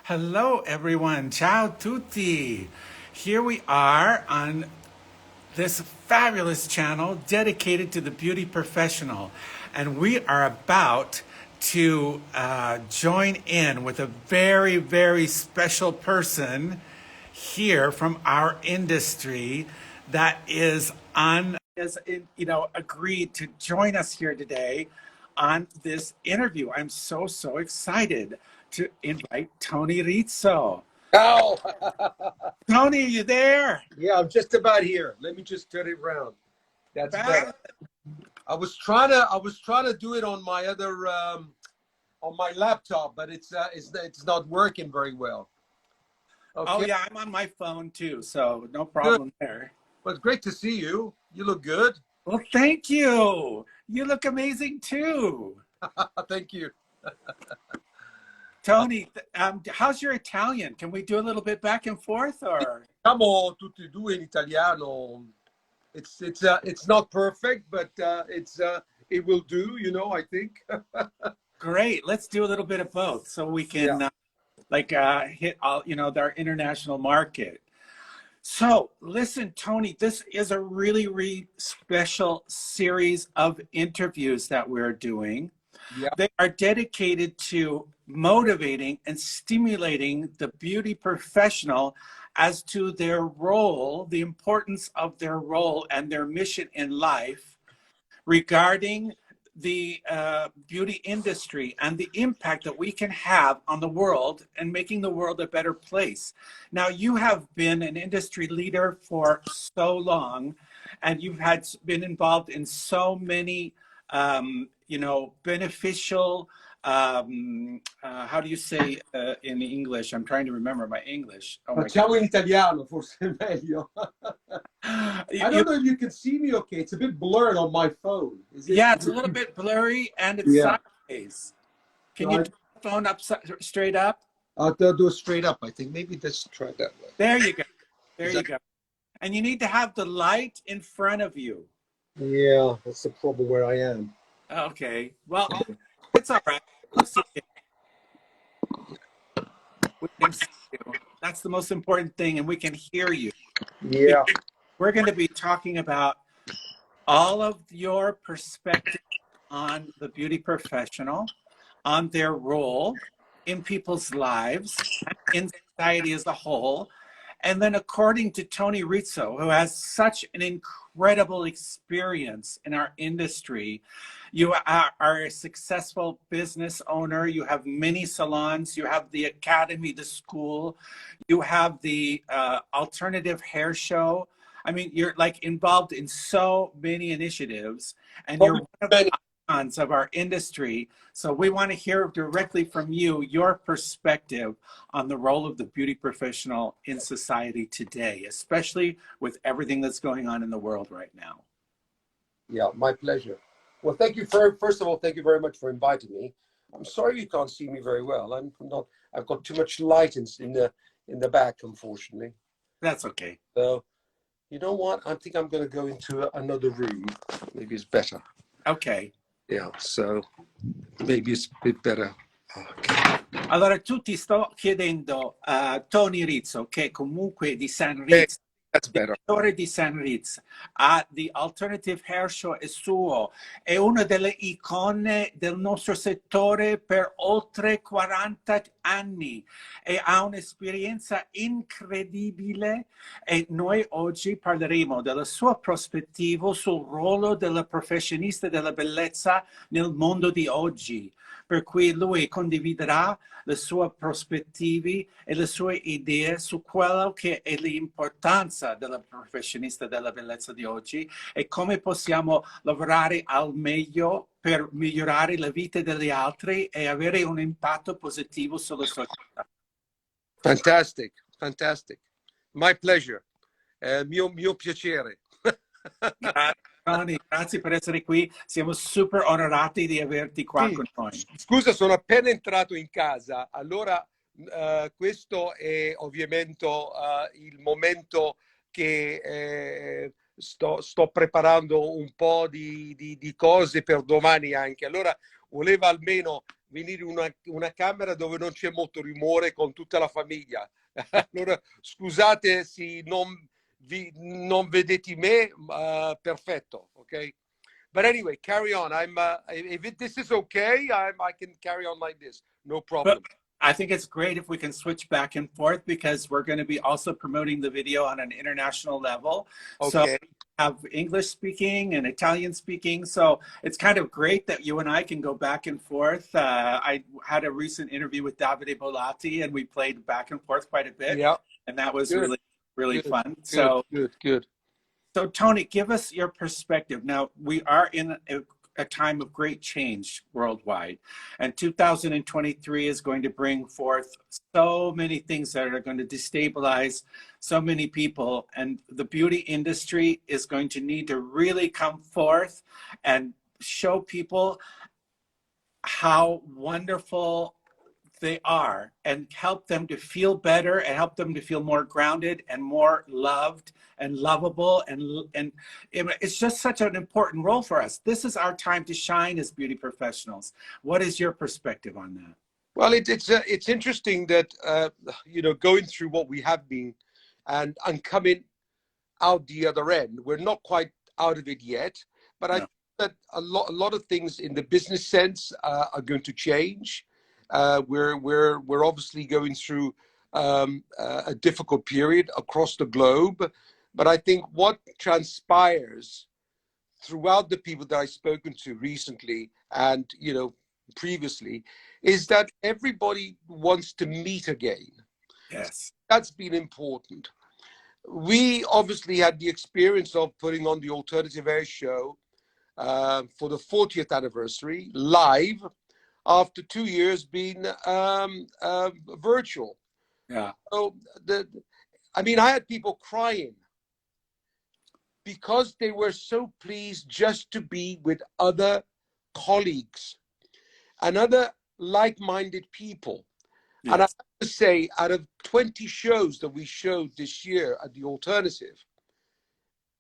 Hello, everyone. Ciao tutti. Here we are on this fabulous channel dedicated to the beauty professional. And we are about to join in with a very, very special person here from our industry that agreed to join us here today on this interview. I'm so excited to invite Tony Rizzo. Oh, Tony, are you there? yeah, I'm just about here. Let me just turn it around. That's better. Back? I was trying to do it on my other on my laptop, but it's not working very well. Oh Okay, yeah, I'm on my phone too, so no good. problem there. Well, it's great to see you. You look good. Well, thank you. You look amazing too. Thank you. Tony, how's your Italian? Can we do a little bit back and forth or? Siamo tutti e due in italiano. It's not perfect, but it will do. I think. Great. Let's do a little bit of both so we Yeah. can hit all, our international market. So listen, Tony, this is a really special series of interviews that we're doing. Yeah. They are dedicated to motivating and stimulating the beauty professional as to their role, the importance of their role and their mission in life regarding the beauty industry and the impact that we can have on the world and making the world a better place. Now, you have been an industry leader for so long, and you've been involved in so many, beneficial, how do you say in English? I'm trying to remember my English. Oh my Facciamo in italiano, forse è meglio. I don't know if you can see me okay. It's a bit blurred on my phone. Yeah, it's a little bit blurry and it's Yeah. sideways. Can So you turn the phone up straight up? I'll do it straight up, I think. Maybe let's try that way. There you go. There Is you that- go. And you need to have the light in front of you. Yeah, that's the problem where I am. Okay. Well, it's all right. We'll see you. We can see you. That's the most important thing, and we can hear you. Yeah. We're going to be talking about all of your perspective on the beauty professional, on their role in people's lives, and in society as a whole. And then according to Tony Rizzo, who has such an incredible experience in our industry, you are a successful business owner. You have many salons. You have the academy, the school. You have the alternative hair show. I mean, you're like involved in so many initiatives, and you're one of the icons of our industry. So we want to hear directly from you, your perspective on the role of the beauty professional in society today, especially with everything that's going on in the world right now. Yeah, my pleasure. Well, thank you first of all, thank you very much for inviting me. I'm sorry you can't see me very well. I've got too much light in the back, unfortunately. That's okay. So you know what? I think I'm going to go into another room. Maybe it's better. Okay. Yeah, so maybe it's a bit better. Okay. Allora, tu sto chiedendo a Tony Rizzo, che comunque di Sanrizz, That's better. direttore di Sanrizz, ha The Alternative Hair Show è suo, è una delle icone del nostro settore per oltre 40 anni e ha un'esperienza incredibile e noi oggi parleremo della sua prospettiva sul ruolo della professionista della bellezza nel mondo di oggi. Per cui lui condividerà le sue prospettive e le sue idee su quello che è l'importanza della professionista della bellezza di oggi e come possiamo lavorare al meglio per migliorare la vita degli altri e avere un impatto positivo sulla società. Fantastic, fantastic. My pleasure. Mio piacere. Tony, grazie per essere qui, siamo super onorati di averti qua Sì. con noi. Scusa, sono appena entrato in casa, allora questo è ovviamente il momento che sto preparando un po' di cose per domani anche. Allora volevo almeno venire una camera dove non c'è molto rumore con tutta la famiglia. Allora, scusate se non vedete me, perfetto, ok? But anyway, carry on. If this is okay, I can carry on like this. No problem. But I think it's great if we can switch back and forth, because we're going to be also promoting the video on an international level. So Okay. have English speaking and Italian speaking. So it's kind of great that you and I can go back and forth. I had a recent interview with Davide Bolatti, and we played back and forth quite a bit. Yeah. And that was Good. really Good. fun. Good. Good. So Tony, give us your perspective. Now, we are in a time of great change worldwide, and 2023 is going to bring forth so many things that are going to destabilize so many people, and the beauty industry is going to need to really come forth and show people how wonderful they are, and help them to feel better, and help them to feel more grounded and more loved and lovable. And it's just such an important role for us. This is our time to shine as beauty professionals. What is your perspective on that? Well, it's interesting that going through what we have been and coming out the other end. We're not quite out of it yet, but no. I think that a lot of things in the business sense are going to change. We're obviously going through a difficult period across the globe, but I think what transpires throughout the people that I've spoken to recently and previously is that everybody wants to meet again. Yes, that's been important. We obviously had the experience of putting on the Alternative Air Show for the 40th anniversary live, after 2 years being virtual. Yeah. So I had people crying because they were so pleased just to be with other colleagues and other like-minded people. Yes. And I have to say, out of 20 shows that we showed this year at the Alternative,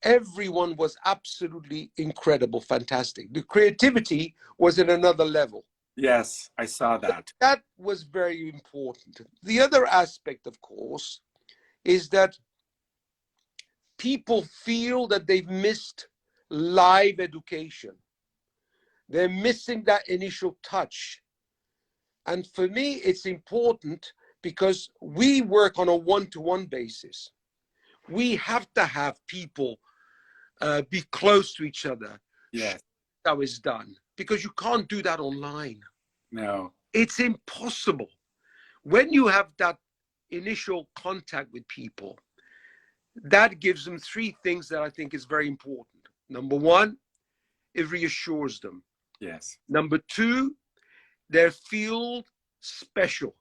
everyone was absolutely incredible, fantastic. The creativity was at another level. Yes, I saw that. That was very important. The other aspect, of course, is that people feel that they've missed live education. They're missing that initial touch. And for me, it's important because we work on a one-to-one basis. We have to have people be close to each other. Yes. How it's done, because you can't do that online. No. It's impossible. When you have that initial contact with people, that gives them three things that I think is very important. Number one, it reassures them. Yes. Number two, they feel special.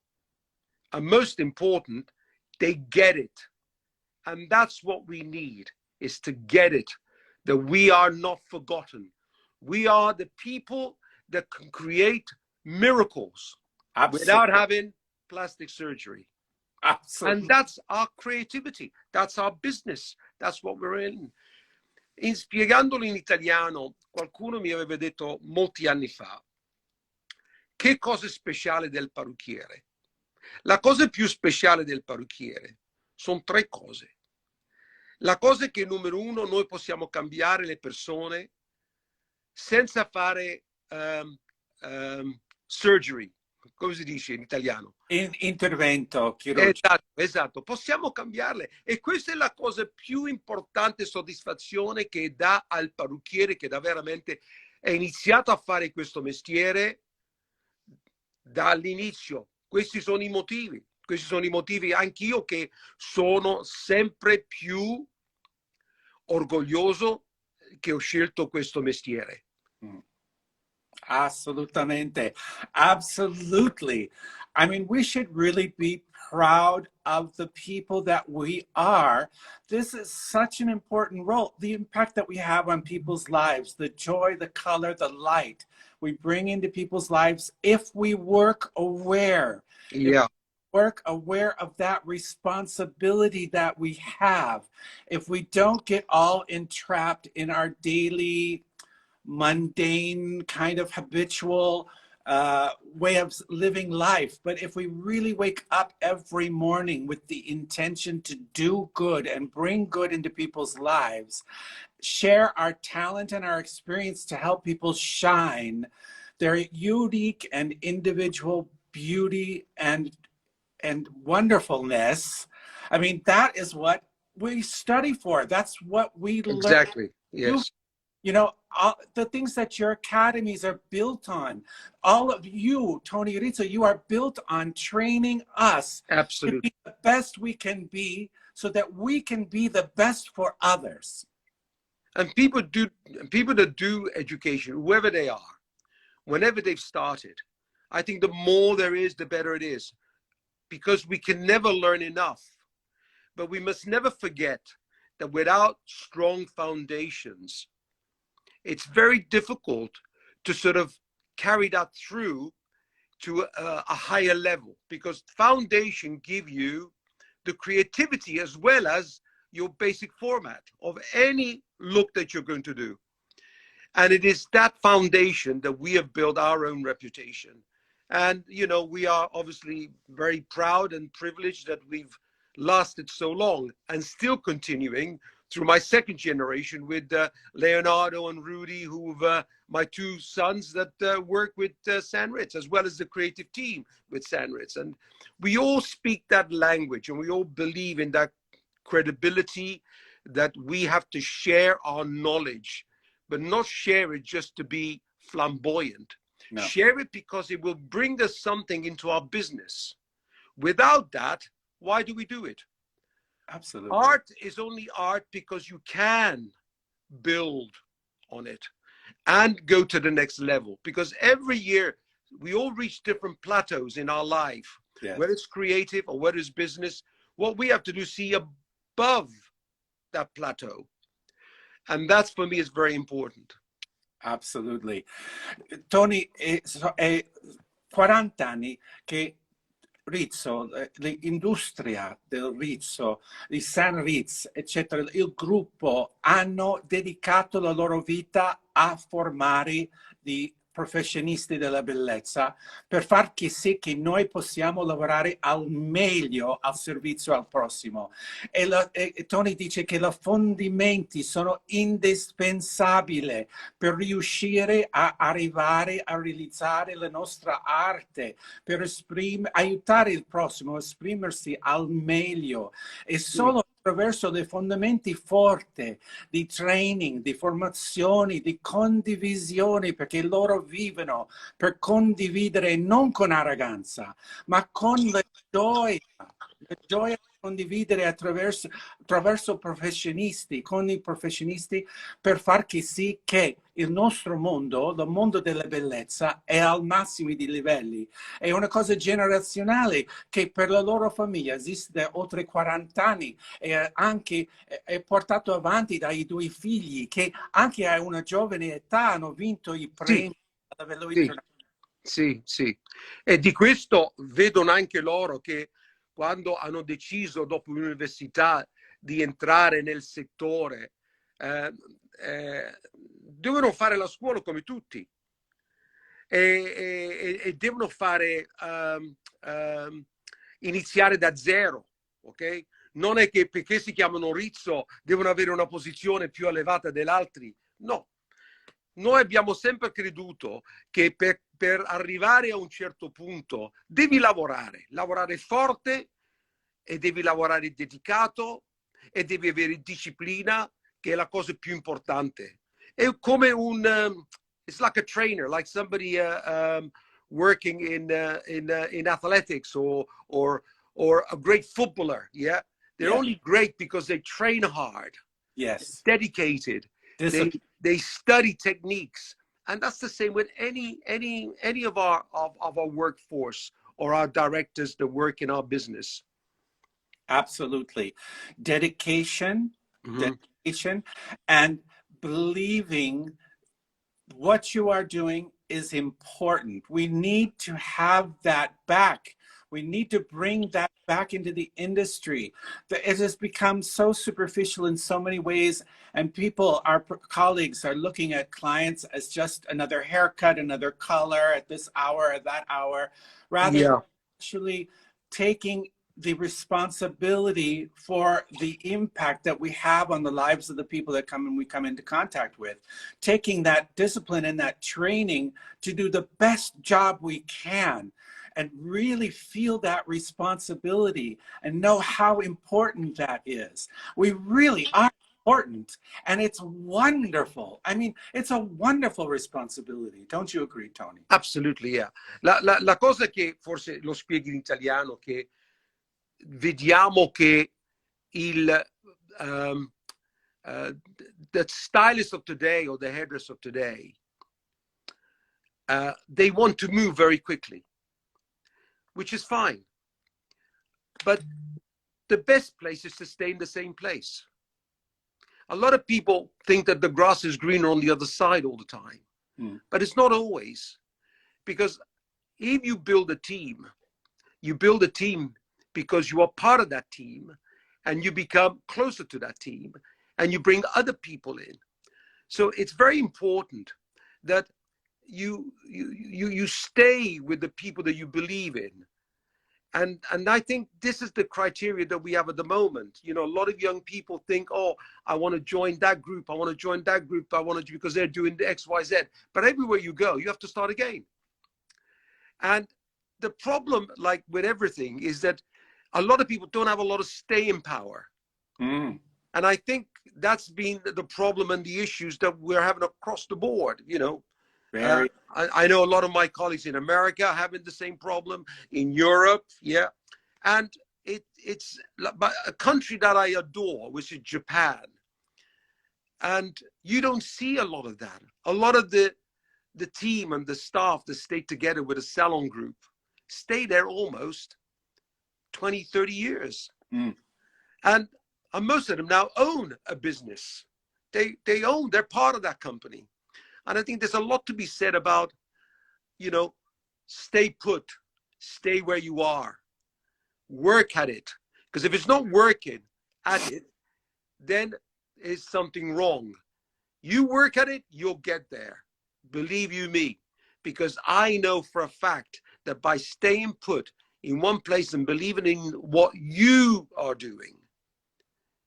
And most important, they get it. And that's what we need, is to get it, that we are not forgotten. We are the people that can create miracles. Absolutely. Without having plastic surgery. Absolutely. And that's our creativity. That's our business. That's what we're in. Spiegandolo in italiano, qualcuno mi aveva detto molti anni fa, che cosa è speciale del parrucchiere? La cosa più speciale del parrucchiere sono tre cose. La cosa è che, numero uno, noi possiamo cambiare le persone senza fare surgery, come si dice in italiano? Intervento chirurgico. Esatto, possiamo cambiarle, e questa è la cosa più importante, soddisfazione che dà al parrucchiere che veramente è iniziato a fare questo mestiere dall'inizio. Questi sono i motivi, anch'io che sono sempre più orgoglioso che ho scelto questo mestiere. Absolutamente. Absolutely. I mean, we should really be proud of the people that we are. This is such an important role. The impact that we have on people's lives, the joy, the color, the light we bring into people's lives if we work aware. Yeah. Work aware of that responsibility that we have. If we don't get all entrapped in our daily, mundane, kind of habitual way of living life. But if we really wake up every morning with the intention to do good and bring good into people's lives, share our talent and our experience to help people shine their unique and individual beauty and wonderfulness. I mean, that is what we study for. That's what we learn. Exactly. Yes. You know, all the things that your academies are built on, all of you, Tony Rizzo, you are built on training us to be the best we can be so that we can be the best for others. And people that do education, whoever they are, whenever they've started, I think the more there is, the better it is, because we can never learn enough. But we must never forget that without strong foundations, it's very difficult to sort of carry that through to a higher level, because foundation give you the creativity as well as your basic format of any look that you're going to do. And it is that foundation that we have built our own reputation. And, you know, we are obviously very proud and privileged that we've lasted so long and still continuing through my second generation with Leonardo and Rudy, who've my two sons that work with Sanrizz, as well as the creative team with Sanrizz. And we all speak that language, and we all believe in that credibility, that we have to share our knowledge, but not share it just to be flamboyant. No. Share it because it will bring us something into our business. Without that, why do we do it? Absolutely. Art is only art because you can build on it and go to the next level. Because every year we all reach different plateaus in our life, yes, whether it's creative or whether it's business. What we have to do is see above that plateau. And that's, for me, is very important. Absolutely. Tony, è 40 anni che Rizzo, l'industria del Rizzo, di Sanrizz, eccetera, il gruppo hanno dedicato la loro vita a formare di professionisti della bellezza per far sì che noi possiamo lavorare al meglio al servizio al prossimo. E Tony dice che i fondamenti sono indispensabili per riuscire a arrivare a realizzare la nostra arte, per aiutare il prossimo a esprimersi al meglio. E solo attraverso dei fondamenti forti di training, di formazioni, di condivisione, perché loro vivono per condividere non con arroganza, ma con la gioia di condividere attraverso professionisti, con i professionisti, per far sì che il nostro mondo, il mondo della bellezza, è al massimo di livelli. È una cosa generazionale che per la loro famiglia esiste da oltre 40 anni e anche è portato avanti dai due figli che anche a una giovane età hanno vinto i premi a livello internazionale. Sì, sì. E di questo vedono anche loro che quando hanno deciso dopo l'università di entrare nel settore, devono fare la scuola come tutti e devono fare iniziare da zero, ok? Non è che perché si chiamano Rizzo devono avere una posizione più elevata degli altri, no. Noi abbiamo sempre creduto che per arrivare a un certo punto devi lavorare forte e devi lavorare dedicato e devi avere disciplina, che è la cosa più importante. È come it's like a trainer, like somebody working in athletics or a great footballer. Yeah, they're only great because they train hard. Yes, dedicated. They study techniques, and that's the same with any of our workforce or our directors that work in our business. Absolutely. Dedication, dedication, and believing what you are doing is important. We need to have that back. We need to bring that back into the industry. It has become so superficial in so many ways, and people, our colleagues, are looking at clients as just another haircut, another color at this hour, at that hour, rather than actually taking the responsibility for the impact that we have on the lives of the people that we come into contact with, taking that discipline and that training to do the best job we can, and really feel that responsibility and know how important that is. We really are important, and it's wonderful. I mean, it's a wonderful responsibility. Don't you agree, Tony? Absolutely, yeah. La cosa che forse lo spieghi in italiano, che vediamo che the stylist of today or the hairdresser of today, they want to move very quickly, which is fine. But the best place is to stay in the same place. A lot of people think that the grass is greener on the other side all the time, but it's not always. Because if you build a team because you are part of that team, and you become closer to that team, and you bring other people in. So it's very important that you stay with the people that you believe in. And I think this is the criteria that we have at the moment. You know, a lot of young people think, oh, I want to join that group. I want to join that group. I want to, because they're doing the X, Y, Z. But everywhere you go, you have to start again. And the problem, like with everything, is that a lot of people don't have a lot of staying power. And I think that's been the problem and the issues that we're having across the board, you know. I know a lot of my colleagues in America are having the same problem, in Europe, yeah. And it's a country that I adore, which is Japan. And you don't see a lot of that. A lot of the team and the staff that stay together with a salon group stay there almost 20, 30 years. And most of them now own a business. They're part of that company. And I think there's a lot to be said about, you know, stay put, stay where you are, work at it. Because if it's not working at it, then there's something wrong. You work at it, you'll get there. Believe you me, because I know for a fact that by staying put in one place and believing in what you are doing,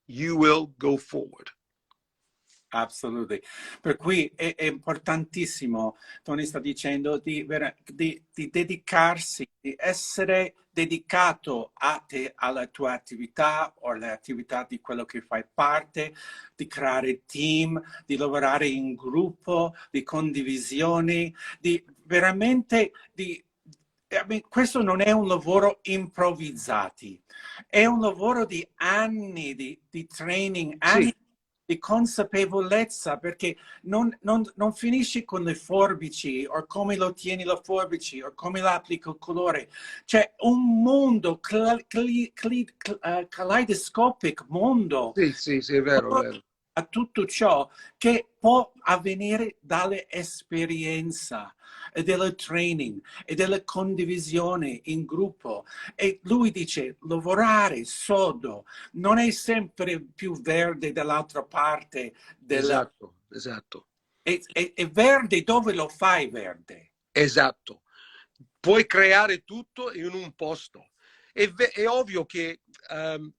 you will go forward. Absolutely. Per cui è importantissimo, Tony sta dicendo, di dedicarsi, di essere dedicato a te, alla tua attività o alle attività di quello che fai parte, di creare team, di lavorare in gruppo, di condivisioni, di veramente questo non è un lavoro improvvisati, è un lavoro di anni di training, anni di consapevolezza, perché non finisci con le forbici o come lo tieni la forbice o come l'applico il colore. C'è un mondo kaleidoscopic, mondo Sì, è vero, è vero. A tutto ciò che può avvenire dall'esperienza e del training e della condivisione in gruppo. E lui dice, lavorare sodo non è sempre più verde dall'altra parte. Esatto. È verde dove lo fai verde. Esatto. Puoi creare tutto in un posto. È ovvio che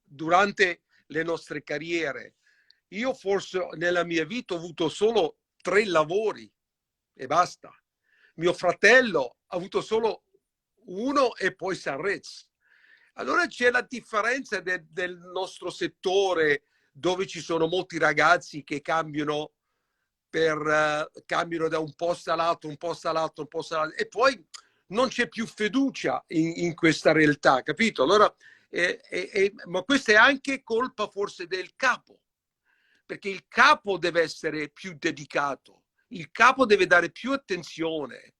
durante le nostre carriere, io forse nella mia vita ho avuto solo 3 lavori e basta. Mio fratello ha avuto solo 1 e poi Sanrizz. Allora c'è la differenza del nostro settore, dove ci sono molti ragazzi che cambiano da un posto all'altro, e poi non c'è più fiducia in questa realtà, capito? Allora, ma questa è anche colpa forse del capo, perché il capo deve essere più dedicato, il capo deve dare più attenzione.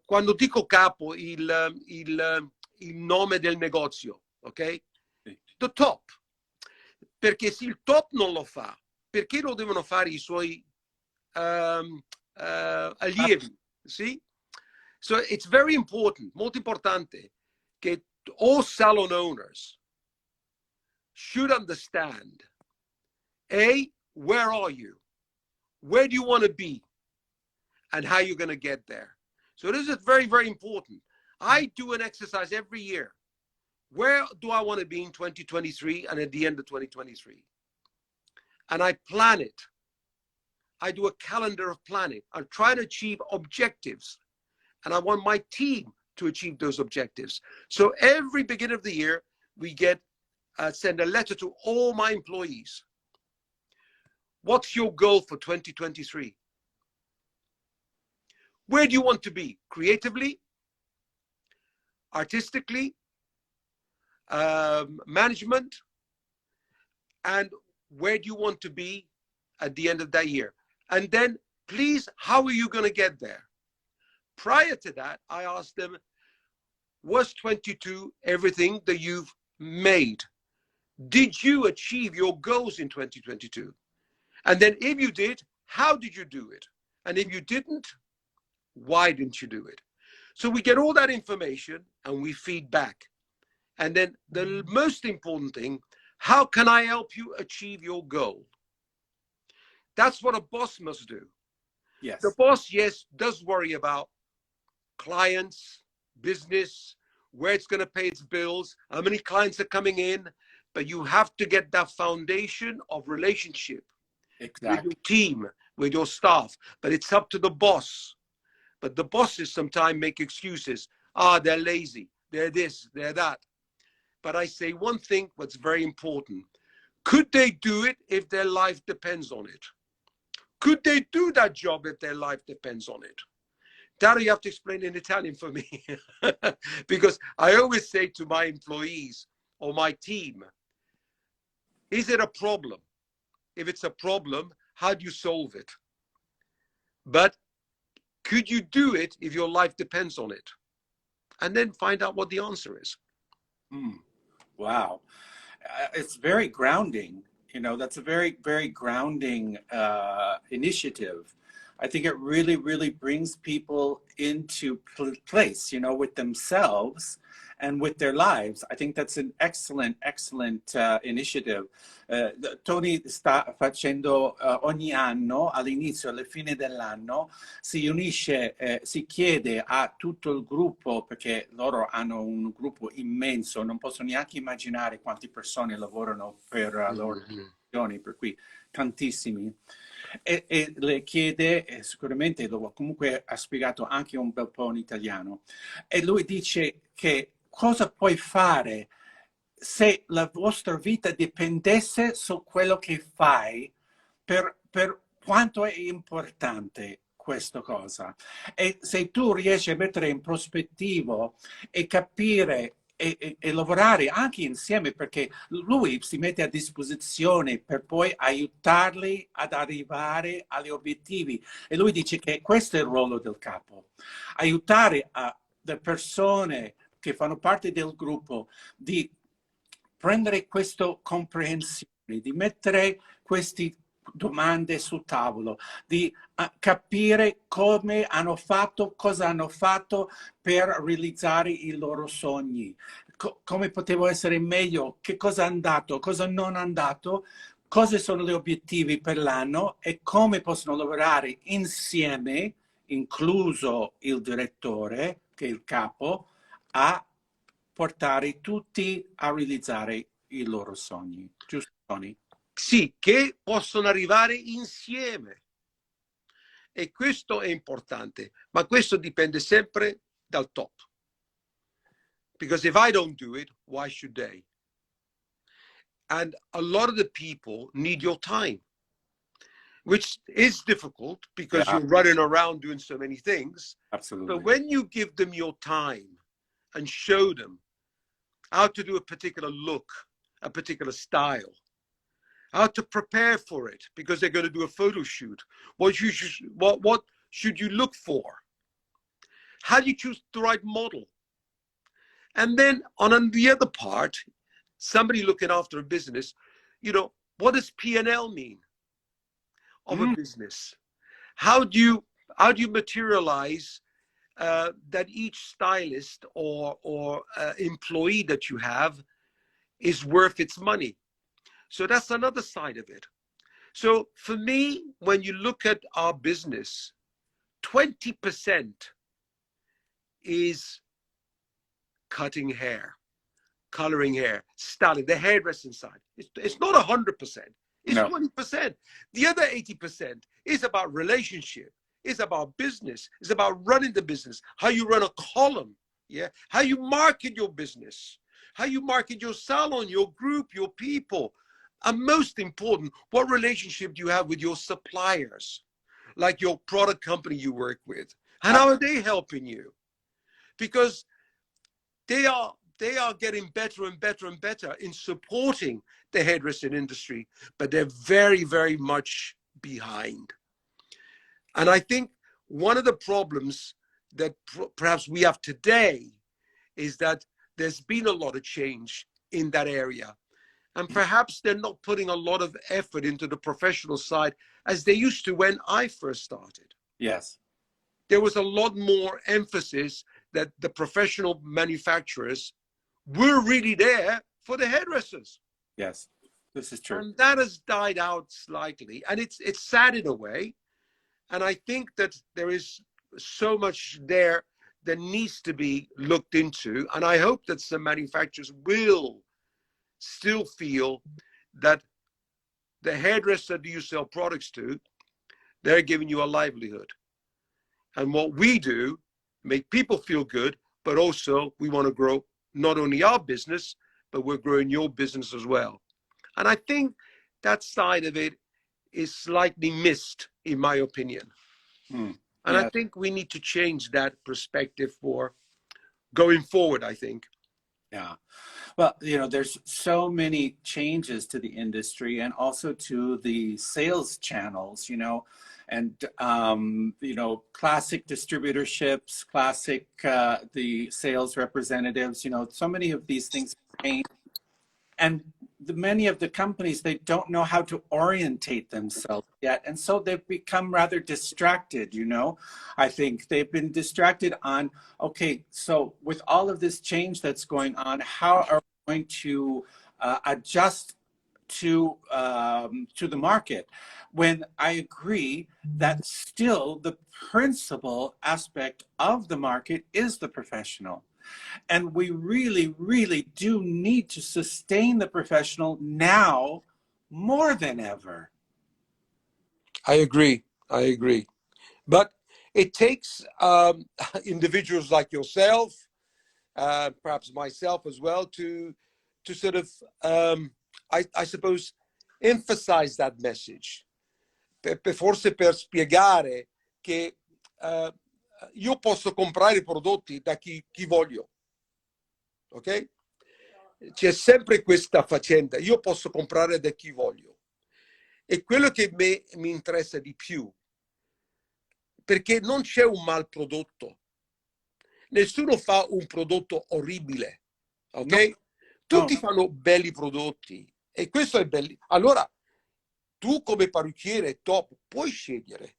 Quando dico capo, il nome del negozio, ok? The top. Perché se il top non lo fa, perché lo devono fare i suoi allievi? See? So it's very important, molto importante, che all salon owners should understand, A, where are you? Where do you want to be? And how you're going to get there. So this is very, very important. I do an exercise every year. Where do I want to be in 2023 and at the end of 2023? And I plan it. I do a calendar of planning. I try to achieve objectives. And I want my team to achieve those objectives. So every beginning of the year, we send a letter to all my employees. What's your goal for 2023? Where do you want to be? Creatively, artistically, management, and where do you want to be at the end of that year? And then, please, how are you going to get there? Prior to that, I asked them, was 22 everything that you've made? Did you achieve your goals in 2022? And then if you did, how did you do it? And if you didn't, why didn't you do it? So we get all that information and we feed back. And then the most important thing, how can I help you achieve your goal? That's what a boss must do. Yes. The boss, yes, does worry about clients, business, where it's going to pay its bills, how many clients are coming in, but you have to get that foundation of relationship with your team, with your staff. But it's up to the boss. But the bosses sometimes make excuses. They're lazy, they're this, they're that. But I say one thing what's very important. Could they do it if their life depends on it? Could they do that job if their life depends on it? That you have to explain in Italian for me. Because I always say to my employees or my team, is it a problem? If it's a problem, how do you solve it? But could you do it if your life depends on it? And then find out what the answer is. Wow. It's very grounding. You know, that's a very, very grounding initiative. I think it really, really brings people into place, you know, with themselves and with their lives. I think that's an excellent, excellent initiative. Tony sta facendo ogni anno, all'inizio e alla fine dell'anno, si unisce, si chiede a tutto il gruppo, perché loro hanno un gruppo immenso, non posso neanche immaginare quante persone lavorano per loro, per cui tantissimi. E le chiede, sicuramente comunque ha spiegato anche un bel po' in italiano, e lui dice che cosa puoi fare se la vostra vita dipendesse su quello che fai, per quanto è importante questa cosa. E se tu riesci a mettere in prospettiva e capire e lavorare anche insieme, perché lui si mette a disposizione per poi aiutarli ad arrivare agli obiettivi. E lui dice che questo è il ruolo del capo, aiutare le persone che fanno parte del gruppo di prendere questa comprensione, di mettere queste domande sul tavolo, di capire come hanno fatto, cosa hanno fatto per realizzare i loro sogni, come potevo essere meglio, che cosa è andato, cosa non è andato, cosa sono gli obiettivi per l'anno e come possono lavorare insieme, incluso il direttore, che è il capo, a portare tutti a realizzare i loro sogni. Giusto, Tony? Sì, che possono arrivare insieme. E questo è importante, ma questo dipende sempre dal top. Because if I don't do it, why should they? And a lot of the people need your time, which is difficult because you're running around doing so many things. Absolutely. But when you give them your time and show them how to do a particular look, a particular style, how to prepare for it, because they're going to do a photo shoot. What should you look for? How do you choose the right model? And then on the other part, somebody looking after a business, you know, what does P&L mean of a business? How do you how do you materialize that each stylist or employee that you have is worth its money? So that's another side of it. So for me, when you look at our business, 20% is cutting hair, coloring hair, styling, the hairdressing side. It's not 100%. It's 20%. The other 80% is about relationship. It's about business. It's about running the business, how you run a column, yeah, how you market your business, how you market your salon, your group, your people. And most important, what relationship do you have with your suppliers, like your product company you work with? And how are they helping you? Because they are getting better and better and better in supporting the hairdressing industry, but they're very, very much behind. And I think one of the problems that perhaps we have today is that there's been a lot of change in that area. And perhaps they're not putting a lot of effort into the professional side as they used to when I first started. Yes. There was a lot more emphasis that the professional manufacturers were really there for the hairdressers. Yes, this is true. And that has died out slightly. And it's sad in a way. And I think that there is so much there that needs to be looked into. And I hope that some manufacturers will still feel that the hairdresser that you sell products to, they're giving you a livelihood. And what we do, make people feel good, but also we want to grow not only our business, but we're growing your business as well. And I think that side of it is slightly missed, in my opinion. And I think we need to change that perspective for going forward, I think. Yeah. Well, you know, there's so many changes to the industry and also to the sales channels, you know, and, you know, classic distributorships, classic, the sales representatives, you know, so many of these things change. And many of the companies, they don't know how to orientate themselves yet. And so they've become rather distracted, you know. I think they've been distracted on, okay, so with all of this change that's going on, how are we going to adjust to the market? When I agree that still the principal aspect of the market is the professional. And we really, really do need to sustain the professional now more than ever. I agree. I agree. But it takes individuals like yourself, perhaps myself as well, to sort of, I suppose, emphasize that message. Forse per spiegare che io posso comprare i prodotti da chi voglio, ok? C'è sempre questa faccenda, io posso comprare da chi voglio. E quello che mi interessa di più, perché non c'è un mal prodotto, nessuno fa un prodotto orribile, ok? No. Tutti fanno belli prodotti e questo è bello. Allora, tu come parrucchiere top puoi scegliere.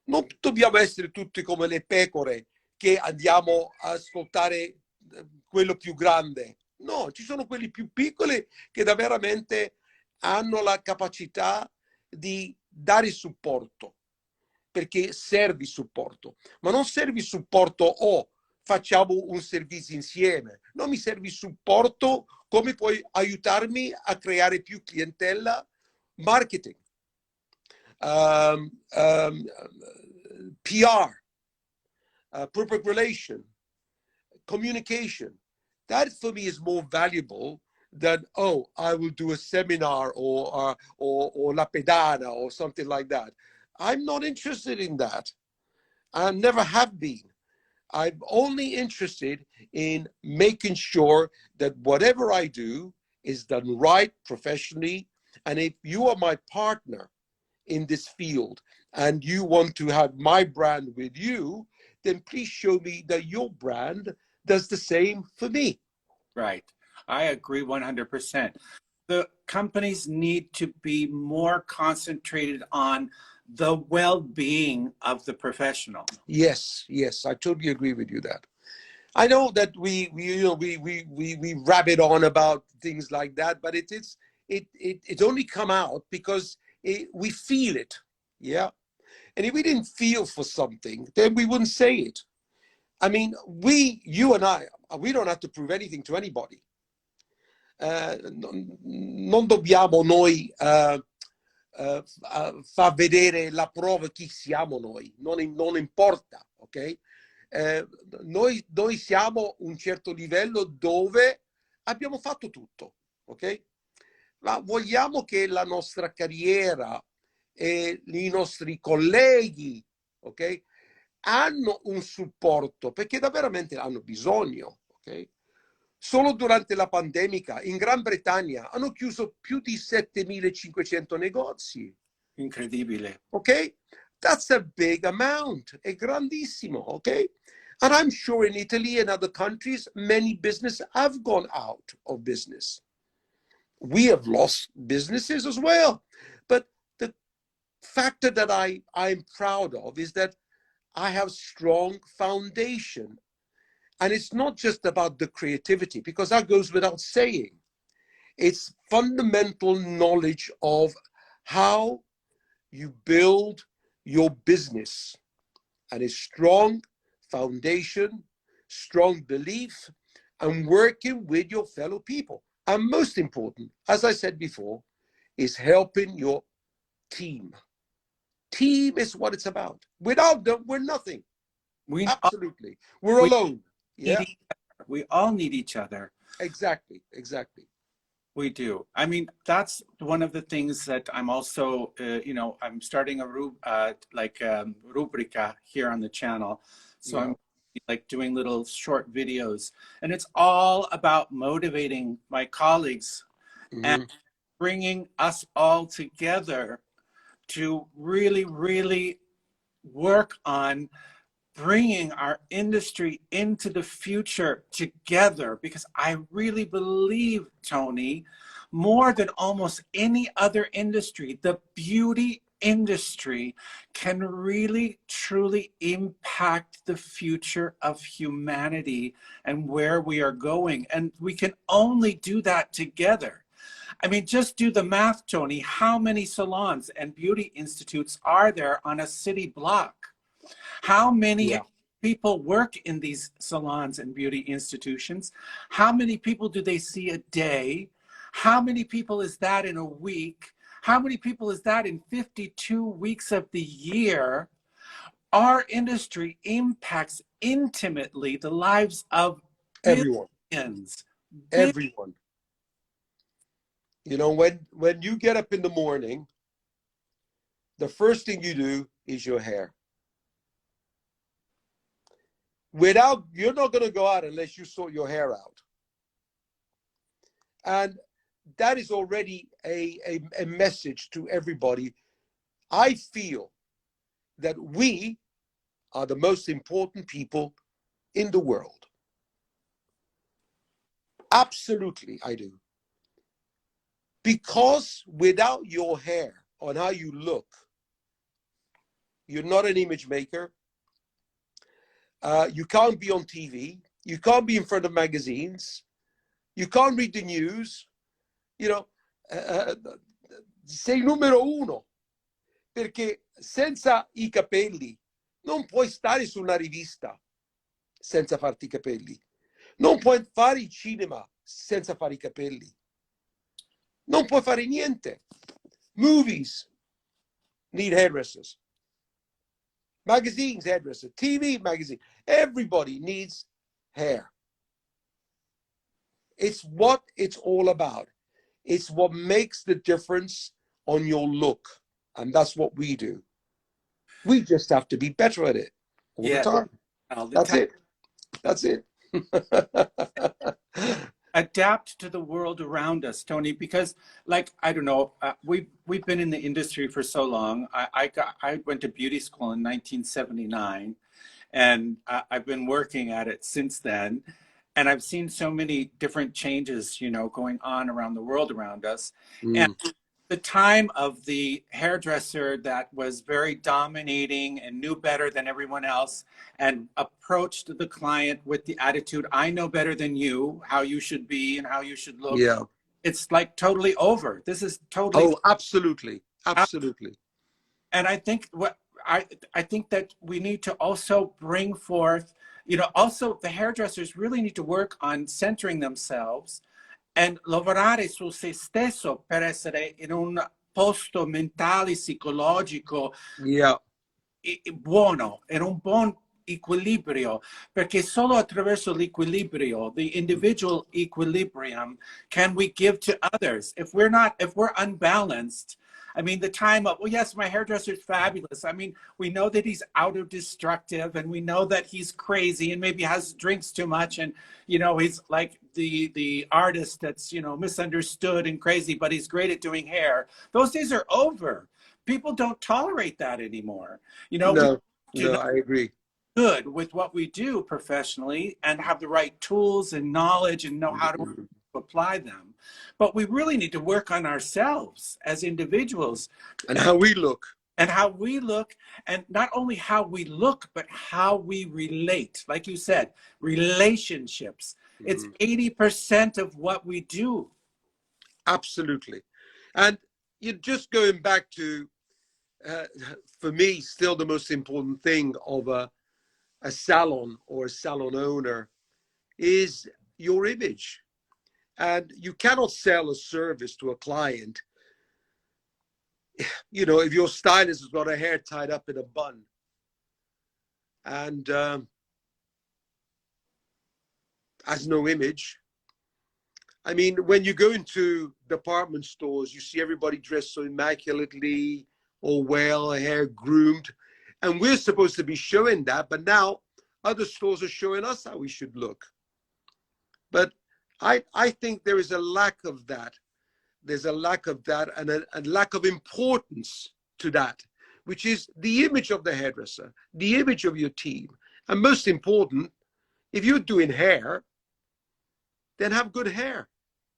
Non dobbiamo essere tutti come le pecore che andiamo a ascoltare quello più grande. No, ci sono quelli più piccoli che veramente hanno la capacità di dare supporto, perché serve supporto. Ma non serve supporto facciamo un servizio insieme. No, mi serve supporto come puoi aiutarmi a creare più clientela, marketing. PR, public relation, communication. That for me is more valuable than, I will do a seminar or La Pedana or something like that. I'm not interested in that. I never have been. I'm only interested in making sure that whatever I do is done right, professionally. And if you are my partner in this field and you want to have my brand with you, then please show me that your brand does the same for me. Right. I agree 100%. The companies need to be more concentrated on the well-being of the professional. Yes, yes, I totally agree with you that. I know that we rabbit on about things like that, but it's only come out because we feel it, yeah. And if we didn't feel for something, then we wouldn't say it. I mean, you and I, we don't have to prove anything to anybody. Non dobbiamo noi far vedere la prova chi siamo noi, non importa, ok? Noi siamo un certo livello dove abbiamo fatto tutto, ok? Ma vogliamo che la nostra carriera e i nostri colleghi, ok, hanno un supporto, perché veramente hanno bisogno, ok? Solo durante la pandemia in Gran Bretagna hanno chiuso più di 7.500 negozi. Incredibile. Ok? That's a big amount. È grandissimo, ok? And I'm sure in Italy and other countries, many businesses have gone out of business. We have lost businesses as well. But the factor that I'm proud of is that I have strong foundation. And it's not just about the creativity, because that goes without saying. It's fundamental knowledge of how you build your business, and a strong foundation, strong belief, and working with your fellow people. And most important, as I said before, is helping your team. Team is what it's about. Without them, we're nothing. Absolutely. We're alone. Yeah. We all need each other. Exactly. Exactly. We do. I mean, that's one of the things that I'm also, I'm starting a rubrica here on the channel. So I'm like doing little short videos, and it's all about motivating my colleagues and bringing us all together to really, really work on bringing our industry into the future together, because I really believe, Tony, more than almost any other industry, the beauty industry can really truly impact the future of humanity and where we are going. And we can only do that together. I mean, just do the math, Tony. How many salons and beauty institutes are there on a city block? How many people work in these salons and beauty institutions? How many people do they see a day? How many people is that in a week? How many people is that in 52 weeks of the year? Our industry impacts intimately the lives of billions. Everyone. You know, when you get up in the morning, the first thing you do is your hair. You're not going to go out unless you sort your hair out. And that is already a message to everybody. I feel that we are the most important people in the world. Absolutely, I do. Because without your hair on how you look, you're not an image maker. You can't be on TV. You can't be in front of magazines. You can't read the news. You know, sei numero uno. Perché senza I capelli non puoi stare su una rivista senza farti I capelli. Non puoi fare il cinema senza fare I capelli. Non puoi fare niente. Movies need hairdressers. Magazines, hairdresser. TV, magazine. Everybody needs hair. It's what it's all about. It's what makes the difference on your look. And that's what we do. We just have to be better at it all the time. That's it. That's it. Adapt to the world around us, Tony, because like, I don't know, we've been in the industry for so long. I went to beauty school in 1979, and I've been working at it since then. And I've seen so many different changes, you know, going on around the world around us. And the time of the hairdresser that was very dominating and knew better than everyone else and approached the client with the attitude, I know better than you how you should be and how you should look. Yeah. It's like totally over. This is totally. Oh, absolutely. Absolutely. And I think I think that we need to also bring forth, also the hairdressers really need to work on centering themselves and lavorare su se stesso per essere in un posto mentale, psicologico Yeah. buono, in un buon equilibrio, perché solo attraverso l'equilibrio, the individual equilibrium, can we give to others. If we're unbalanced, I mean, the time of, well, yes, my hairdresser's fabulous. I mean, we know that he's auto-destructive and we know that he's crazy and maybe has drinks too much. And, he's like the artist that's, misunderstood and crazy, but he's great at doing hair. Those days are over. People don't tolerate that anymore. No, We I agree. good with what we do professionally and have the right tools and knowledge and know how to apply them. But we really need to work on ourselves as individuals. And how we look. And how we look, and not only how we look, but how we relate. Like you said, relationships. It's 80% of what we do. Absolutely. And you're just going back to, for me, still the most important thing of a salon or a salon owner is your image. And you cannot sell a service to a client, if your stylist has got her hair tied up in a bun and has no image. I mean, when you go into department stores, you see everybody dressed so immaculately, all well, hair groomed, and we're supposed to be showing that, but now other stores are showing us how we should look. But I think there is a lack of that. There's a lack of that and a lack of importance to that, which is the image of the hairdresser, the image of your team. And most important, if you're doing hair, then have good hair.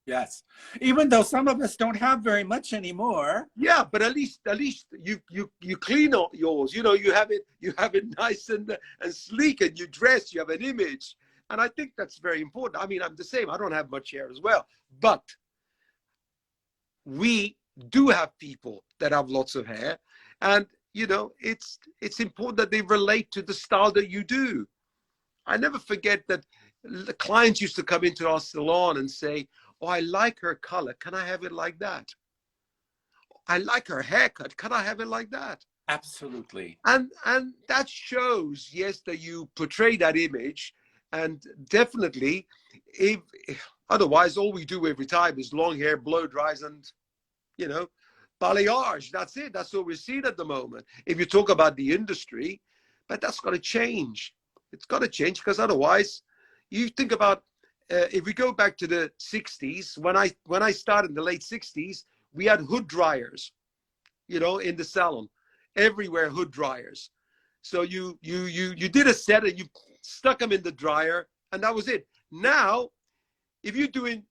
Yes. Even though some of us don't have very much anymore. Yeah, but at least you clean up yours. You have it nice and sleek, and you dress, you have an image. And I think that's very important. I mean, I'm the same. I don't have much hair as well. But we do have people that have lots of hair. And, it's important that they relate to the style that you do. I never forget that the clients used to come into our salon and say, oh, I like her color. Can I have it like that? I like her haircut. Can I have it like that? Absolutely. And that shows, yes, that you portray that image. And definitely, if otherwise, all we do every time is long hair, blow dries, and, balayage. That's it. That's what we're seeing at the moment. If you talk about the industry, but that's got to change. It's got to change, because otherwise, you think about, if we go back to the 60s, when I started in the late 60s, we had hood dryers, in the salon, everywhere hood dryers. So you did a set and you stuck them in the dryer, and that was it. Now, if you're doing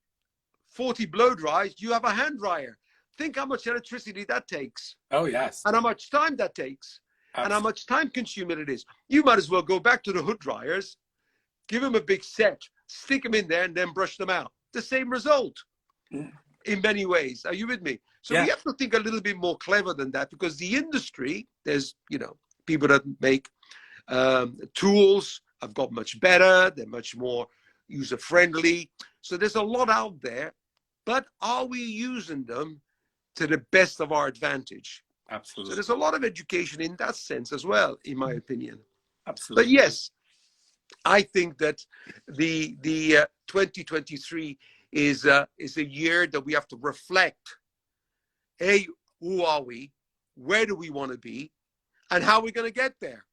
40 blow dries, you have a hand dryer. Think how much electricity that takes. Oh, yes. And how much time that takes. Absolutely. And how much time consuming it is. You might as well go back to the hood dryers, give them a big set, stick them in there, and then brush them out. The same result in many ways. Are you with me? So we have to think a little bit more clever than that, because the industry, there's, people that make tools have got much better. They're much more user-friendly. So there's a lot out there, but are we using them to the best of our advantage? Absolutely. So there's a lot of education in that sense as well, in my opinion. Absolutely. But yes, I think that the 2023 is a year that we have to reflect. Hey, who are we? Where do we want to be? And how are we going to get there?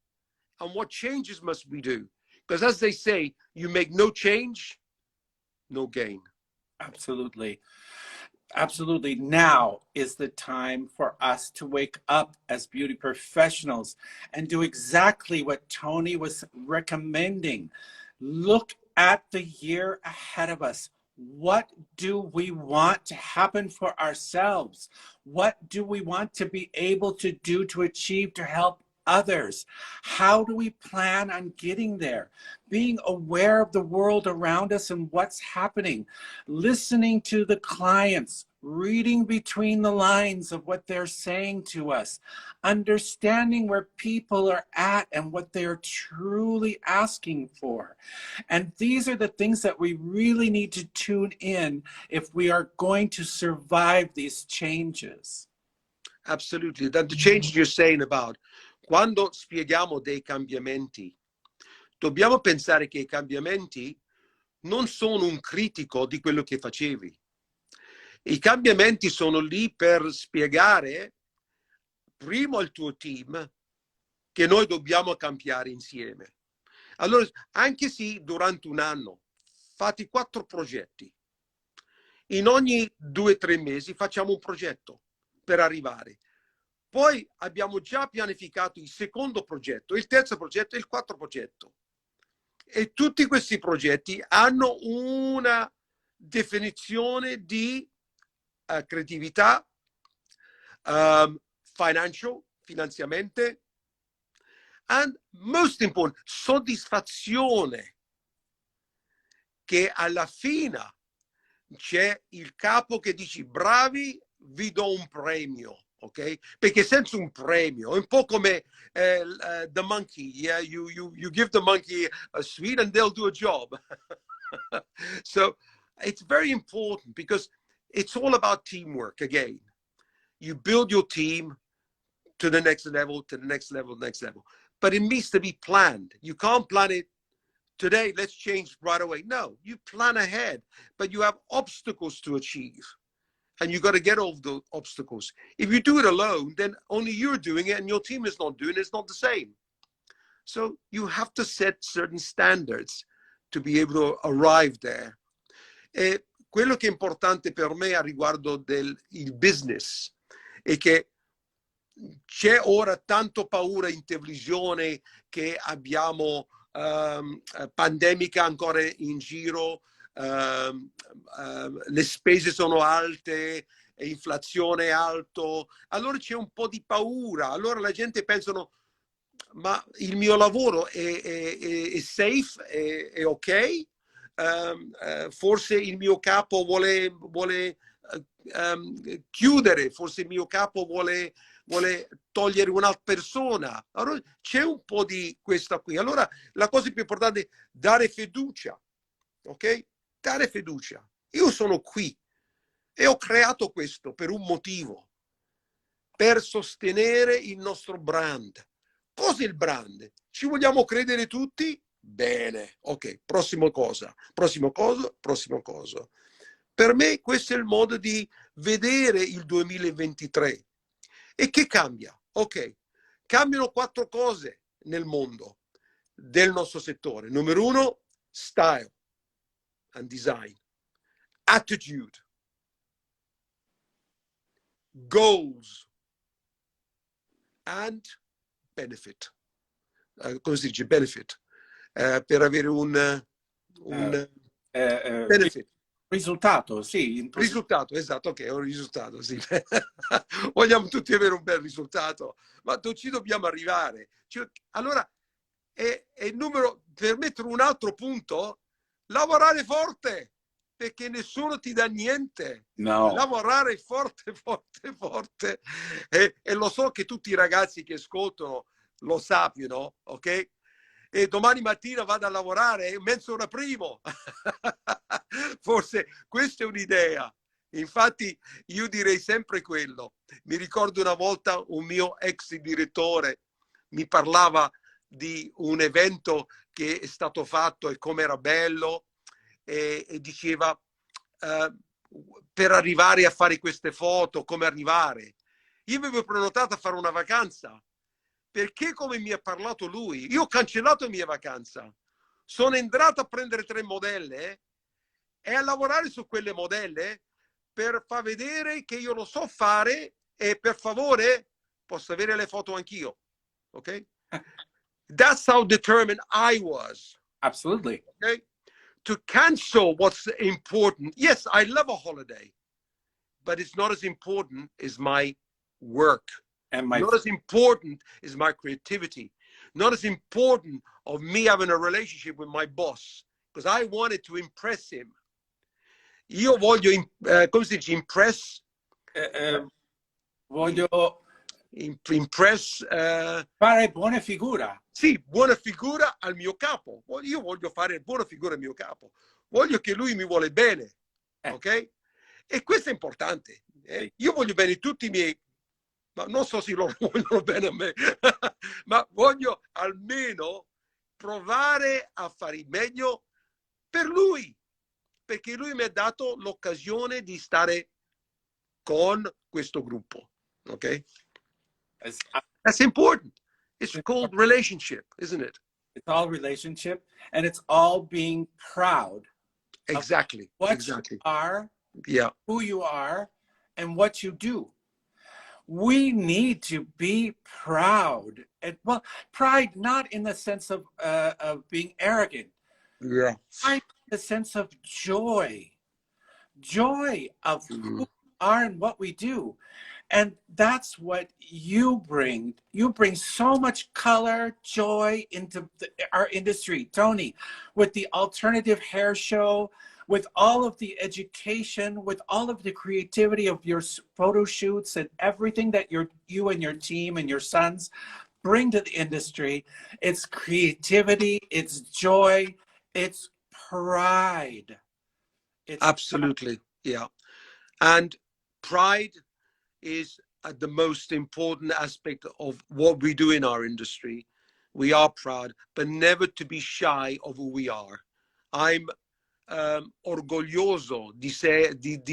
And what changes must we do? Because as they say, you make no change, no gain. Absolutely. Absolutely. Now is the time for us to wake up as beauty professionals and do exactly what Tony was recommending. Look at the year ahead of us. What do we want to happen for ourselves? What do we want to be able to do to achieve to help others? How do we plan on getting there? Being aware of the world around us and what's happening, listening to the clients, reading between the lines of what they're saying to us, understanding where people are at and what they're truly asking for. And these are the things that we really need to tune in if we are going to survive these changes. Absolutely. That the change you're saying about, quando spieghiamo dei cambiamenti, dobbiamo pensare che i cambiamenti non sono un critico di quello che facevi. I cambiamenti sono lì per spiegare primo al tuo team che noi dobbiamo cambiare insieme. Allora, anche se durante un anno fate 4 progetti, in ogni 2 o 3 mesi facciamo un progetto per arrivare. Poi abbiamo già pianificato il secondo progetto, il terzo progetto e il quarto progetto. E tutti questi progetti hanno una definizione di creatività, finanziamento, and most important, soddisfazione, che alla fine c'è il capo che dice bravi, vi do un premio. Okay? Perché senza un premio è un po' come the monkey. Yeah? You give the monkey a sweet and they'll do a job. So it's very important because it's all about teamwork again. You build your team to the next level, to the next level, next level. But it needs to be planned. You can't plan it today, let's change right away. No, you plan ahead, but you have obstacles to achieve. And you got to get over the obstacles. If you do it alone, then only you're doing it and your team is not doing it. It's not the same. So you have to set certain standards to be able to arrive there. E quello che è importante per me a riguardo del business è che c'è ora tanto paura in televisione che abbiamo pandemica ancora in giro, le spese sono alte, inflazione è alto, allora c'è un po' di paura, allora la gente pensano ma il mio lavoro è safe, è ok, forse il mio capo vuole chiudere, forse il mio capo vuole togliere un'altra persona. Allora c'è un po' di questa qui. Allora la cosa più importante è dare fiducia, ok? Dare fiducia. Io sono qui e ho creato questo per un motivo, per sostenere il nostro brand. Cos'è il brand? Ci vogliamo credere tutti? Bene, ok, prossima cosa. Per me questo è il modo di vedere il 2023. E che cambia? Ok, cambiano 4 cose nel mondo del nostro settore. Numero 1, style and design, attitude, goals and benefit. Come si dice? Benefit. Per avere un benefit. Risultato, sì. Risultato, esatto, ok, un risultato, sì. Vogliamo tutti avere un bel risultato, ma ci dobbiamo arrivare. Allora, è numero, per mettere un altro punto, lavorare forte, perché nessuno ti dà niente. No. Lavorare forte. E lo so che tutti i ragazzi che ascoltano lo sappiano, ok? E domani mattina vado a lavorare mezz'ora prima. Forse questa è un'idea. Infatti io direi sempre quello. Mi ricordo una volta un mio ex direttore mi parlava di un evento che è stato fatto e come era bello e diceva per arrivare a fare queste foto, come arrivare. Io avevo prenotato a fare una vacanza. Perché come mi ha parlato lui, io ho cancellato la mia vacanza, sono entrato a prendere 3 modelle e a lavorare su quelle modelle per far vedere che io lo so fare e per favore posso avere le foto anch'io. Ok? That's how determined I was. Absolutely. Okay? to cancel what's important. Yes, I love a holiday, but it's not as important as my work. And Not as important as my creativity. Not as important of me having a relationship with my boss, because I wanted to impress him. Io voglio, come si dice, voglio impress, fare buona figura. sì, buona figura al mio capo. Io voglio fare buona figura al mio capo. Voglio che lui mi vuole bene, ok? E questo è importante. Io voglio bene tutti i miei, ma non so se loro vogliono bene a me, ma voglio almeno provare a fare meglio per lui, perché lui mi ha dato l'occasione di stare con questo gruppo, ok? That's important. It's called relationship, isn't it? It's all relationship, and it's all being proud. Exactly. What exactly. you are, yeah, who you are, and what you do. We need to be proud. And, well, pride not in the sense of being arrogant. yeah. Pride in the sense of joy. Joy of who we are and what we do. And that's what you bring. You bring so much color, joy into our industry. Tony, with the alternative hair show, with all of the education, with all of the creativity of your photo shoots and everything that you and your team and your sons bring to the industry. It's creativity, it's joy, it's pride. It's absolutely, yeah. And pride is the most important aspect of what we do in our industry. We are proud, but never to be shy of who we are. I'm orgoglioso di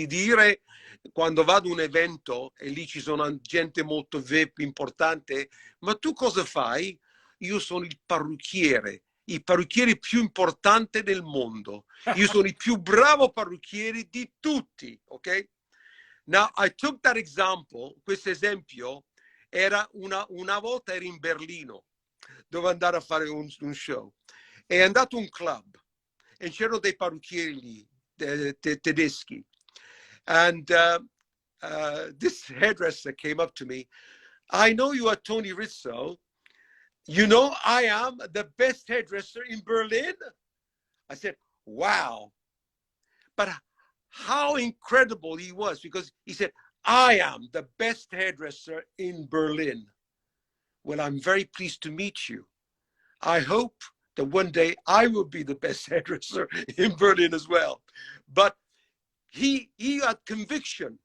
dire, quando vado a un evento e lì ci sono gente molto VIP, importante, ma tu cosa fai? Io sono il parrucchiere più importante del mondo. Io sono il più bravo parrucchiere di tutti, ok? Now, I took that example, questo esempio, era una volta ero in Berlino, dove andare a fare un show. È andato un club e c'erano dei parrucchieri lì, tedeschi. And this hairdresser came up to me. I know you are Tony Rizzo. You know, I am the best hairdresser in Berlin. I said, wow. But how incredible he was, because he said, I am the best hairdresser in Berlin. Well, I'm very pleased to meet you. I hope that one day I will be the best hairdresser in Berlin as well. But he had conviction.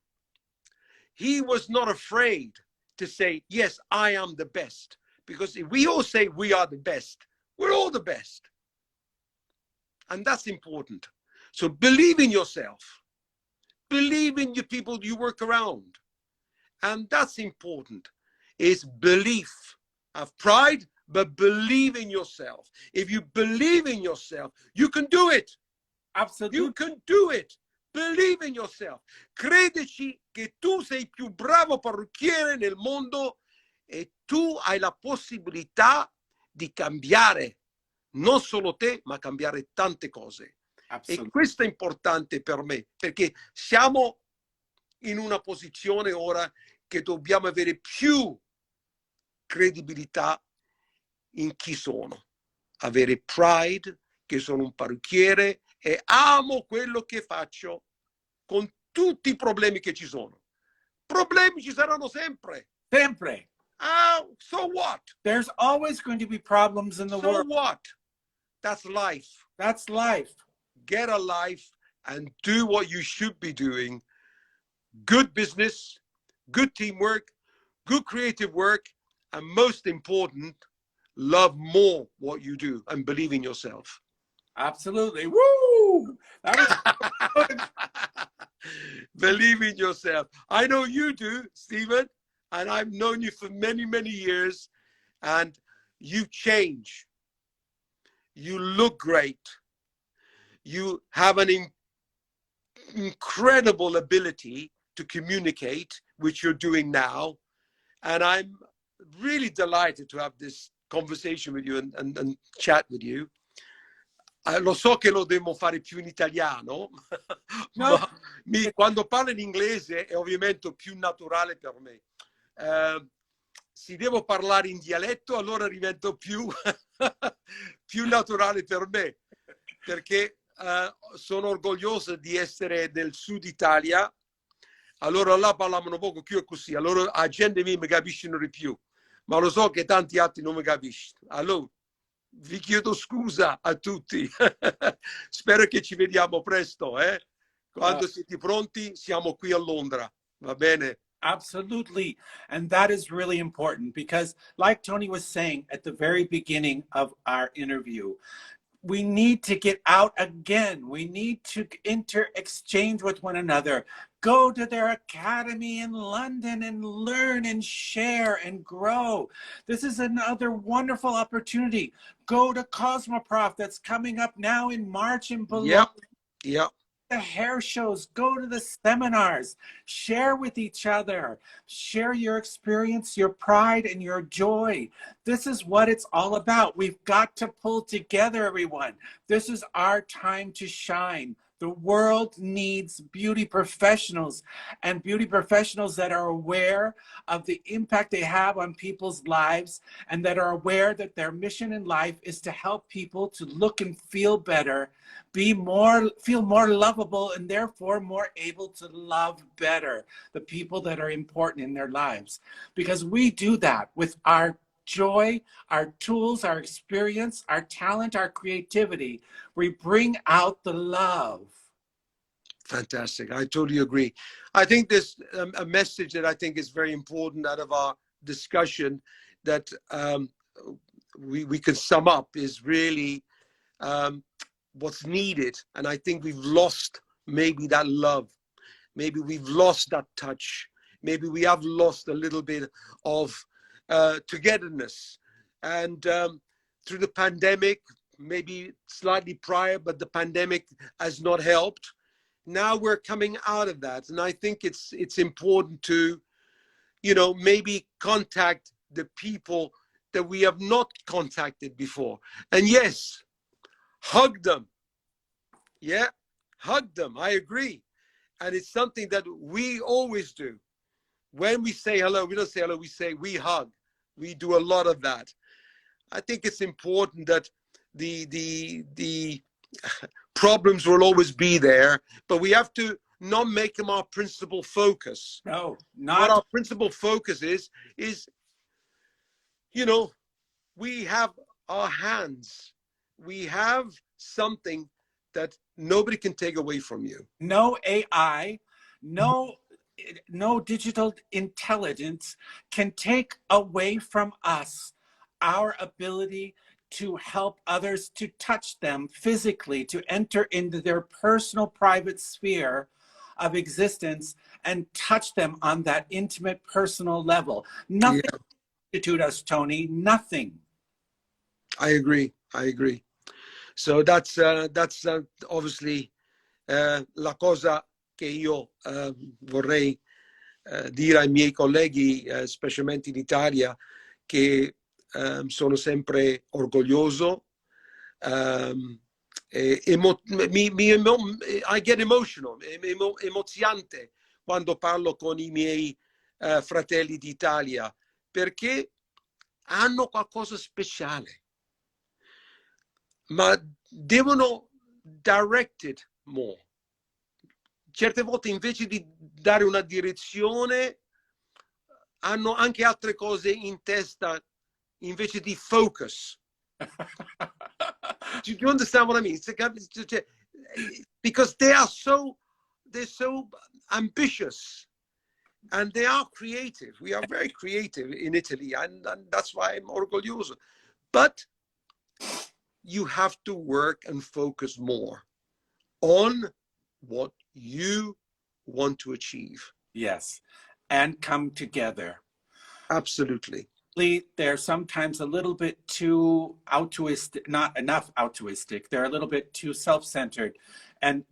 He was not afraid to say, yes, I am the best. Because if we all say we are the best, we're all the best. And that's important. So believe in yourself. Believe in the people you work around. And that's important, is belief. Have pride, but believe in yourself. If you believe in yourself, you can do it. Absolutely. You can do it. Believe in yourself. Credici che tu sei il più bravo parrucchiere nel mondo e tu hai la possibilità di cambiare non solo te, ma cambiare tante cose. E questo è importante per me, perché siamo in una posizione ora che dobbiamo avere più credibilità in chi sono. Avere pride, che sono un parrucchiere e amo quello che faccio con tutti i problemi che ci sono. Problemi ci saranno sempre. Sempre. So what? There's always going to be problems in the world. So what? That's life. That's life. Get a life and do what you should be doing. Good business, good teamwork, good creative work, and most important, love more what you do and believe in yourself. Absolutely. Woo! That was Believe in yourself. I know you do, Stephen, and I've known you for many, many years, and you change. You look great. You have an incredible ability to communicate, which you're doing now. And I'm really delighted to have this conversation with you and chat with you. Lo so che lo devo fare più in italiano, No. ma quando parlo in inglese è ovviamente più naturale per me. Se devo parlare in dialetto, allora divento più, più naturale per me, perché sono orgoglioso di essere del sud Italia. Allora là parlavano poco più così, allora la gente mi capisce di più, ma lo so che tanti altri non mi capiscono. Allora, vi chiedo scusa a tutti. Spero che ci vediamo presto. Quando siete pronti, siamo qui a Londra. Va bene? Absolutely. And that is really important because, like Tony was saying at the very beginning of our interview, we need to get out again. We need to exchange with one another. Go to their academy in London and learn and share and grow. This is another wonderful opportunity. Go to Cosmoprof that's coming up now in March in Bologna. Yep. Yep. The hair shows, go to the seminars, share with each other, share your experience, your pride and your joy. This is what it's all about. We've got to pull together, everyone. This is our time to shine. The world needs beauty professionals, and beauty professionals that are aware of the impact they have on people's lives and that are aware that their mission in life is to help people to look and feel better, feel more lovable, and therefore more able to love better the people that are important in their lives. Because we do that with our joy, our tools, our experience, our talent, our creativity. We bring out the love. Fantastic. I totally agree. I think there's a message that I think is very important out of our discussion that we can sum up is really what's needed. And I think we've lost maybe that love. Maybe we've lost that touch. Maybe we have lost a little bit of togetherness. And through the pandemic, maybe slightly prior, but the pandemic has not helped. Now we're coming out of that. And I think it's important to, you know, maybe contact the people that we have not contacted before. And yes, hug them. Yeah, hug them. I agree. And it's something that we always do. When we say hello, we don't say hello, we hug. We do a lot of that. I think it's important that the problems will always be there, but we have to not make them our principal focus. No, not. What our principal focus is, you know, we have our hands. We have something that nobody can take away from you. No AI, no digital intelligence can take away from us our ability to help others, to touch them physically, to enter into their personal private sphere of existence and touch them on that intimate personal level. Nothing can substitute us, Tony, nothing. I agree. So that's obviously la cosa che io vorrei dire ai miei colleghi, specialmente in Italia, che sono sempre orgoglioso. I get emotional, emoziante quando parlo con i miei fratelli d'Italia, perché hanno qualcosa speciale, ma devono direct it more. Certe volte invece di dare una direzione hanno anche altre cose in testa invece di focus. Do you understand what I mean? Because they're so ambitious and they are creative. We are very creative in Italy, and that's why I'm orgoglioso. But you have to work and focus more on what you want to achieve. Yes, and come together. Absolutely. They're sometimes a little bit too altruistic, not enough altruistic. They're a little bit too self-centered, and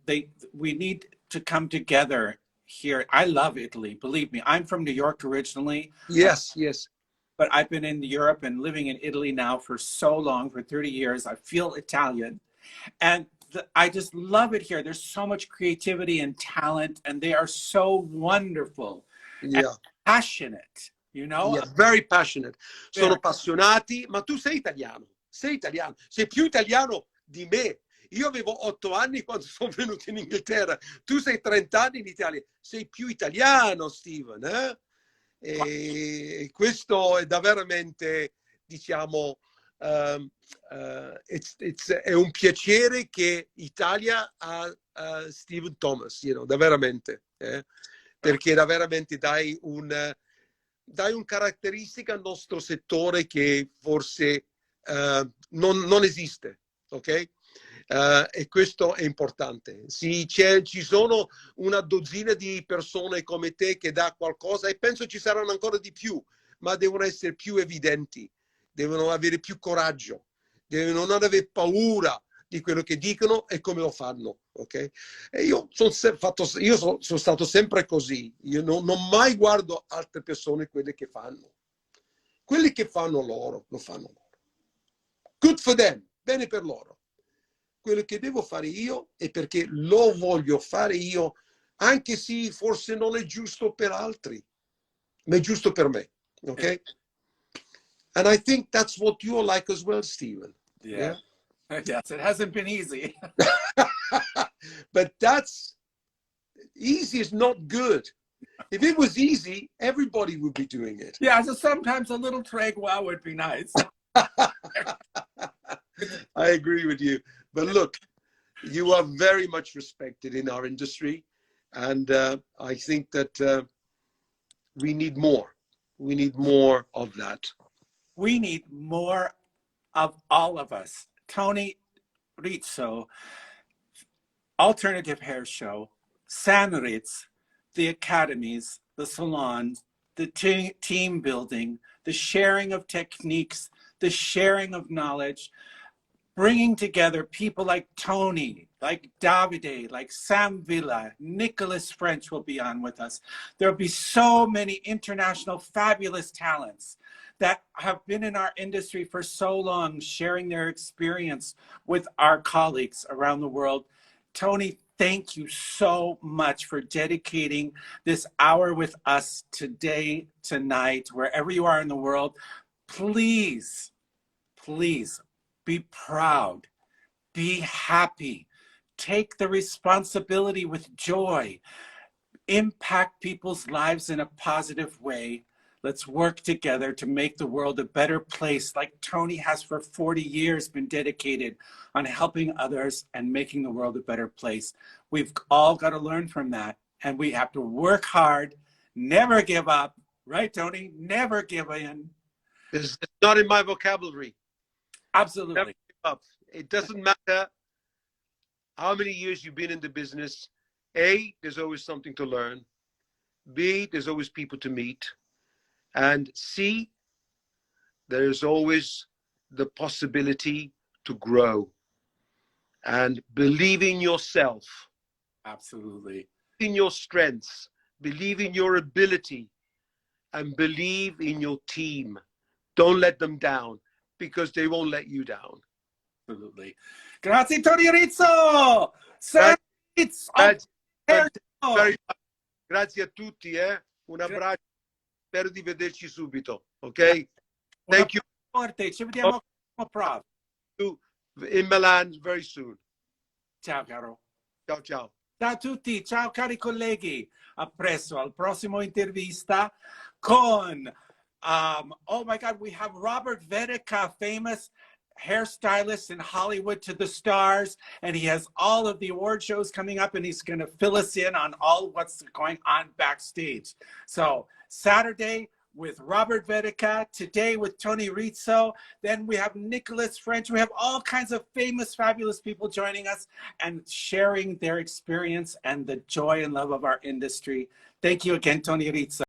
we need to come together here. I love Italy, believe me. I'm from New York originally. Yes. But I've been in Europe and living in Italy now for so long, for 30 years. I feel Italian. And I just love it here. There's so much creativity and talent, and they are so wonderful and Yeah. passionate, you know? Yeah, very passionate. Sono Very. appassionati, ma tu sei italiano, sei più italiano di me. Io avevo 8 anni quando sono venuto in Inghilterra, tu sei 30 anni in Italia, sei più italiano, Steven. E questo è da veramente, diciamo, è un piacere che Italia ha Steven Thomas, da veramente, perché da veramente dai un caratteristica al nostro settore che forse non esiste, ok? E questo è importante. Sì, ci sono una dozzina di persone come te che dà qualcosa e penso ci saranno ancora di più, ma devono essere più evidenti, devono avere più coraggio, devono non avere paura di quello che dicono e come lo fanno, ok? E io sono stato sempre così, io non mai guardo altre persone, quelle che fanno. Quelli che fanno loro, lo fanno loro. Good for them, bene per loro. Quello che devo fare io è perché lo voglio fare io, anche se forse non è giusto per altri, ma è giusto per me, ok? And I think that's what you're like as well, Steven. Yeah. Yes, it hasn't been easy. But that's easy is not good. If it was easy, everybody would be doing it. Yeah, so sometimes a little tregua would be nice. I agree with you. But look, you are very much respected in our industry. And I think that we need more. We need more of that. We need more of all of us. Tony Rizzo, Alternative Hair Show, Sanrizz, the academies, the salons, the team building, the sharing of techniques, the sharing of knowledge, bringing together people like Tony, like Davide, like Sam Villa, Nicholas French will be on with us. There'll be so many international fabulous talents that have been in our industry for so long, sharing their experience with our colleagues around the world. Tony, thank you so much for dedicating this hour with us today, tonight, wherever you are in the world. Please, please be proud, be happy, take the responsibility with joy, impact people's lives in a positive way. Let's work together to make the world a better place, like Tony has for 40 years been dedicated on helping others and making the world a better place. We've all got to learn from that, and we have to work hard, never give up. Right, Tony? Never give in. It's not in my vocabulary. Absolutely. Never give up. It doesn't matter how many years you've been in the business. A, there's always something to learn. B, there's always people to meet. And C, there's always the possibility to grow. And believe in yourself. Absolutely. In your strengths. Believe in your ability. And believe in your team. Don't let them down, because they won't let you down. Absolutely. Grazie, Tony Rizzo. Grazie a tutti. Un abbraccio. Spero di vederci subito. Ok? Thank you. Forte. Ci vediamo prof. In Milan very soon. Ciao, caro. Ciao, ciao. Ciao a tutti. Ciao, cari colleghi. A presto. Al prossimo intervista con... oh my God, we have Robert Vedeca, famous hairstylist in Hollywood to the stars, and he has all of the award shows coming up, and he's going to fill us in on all what's going on backstage. So Saturday with Robert Vedeca, today with Tony Rizzo, then we have Nicholas French. We have all kinds of famous, fabulous people joining us and sharing their experience and the joy and love of our industry. Thank you again, Tony Rizzo.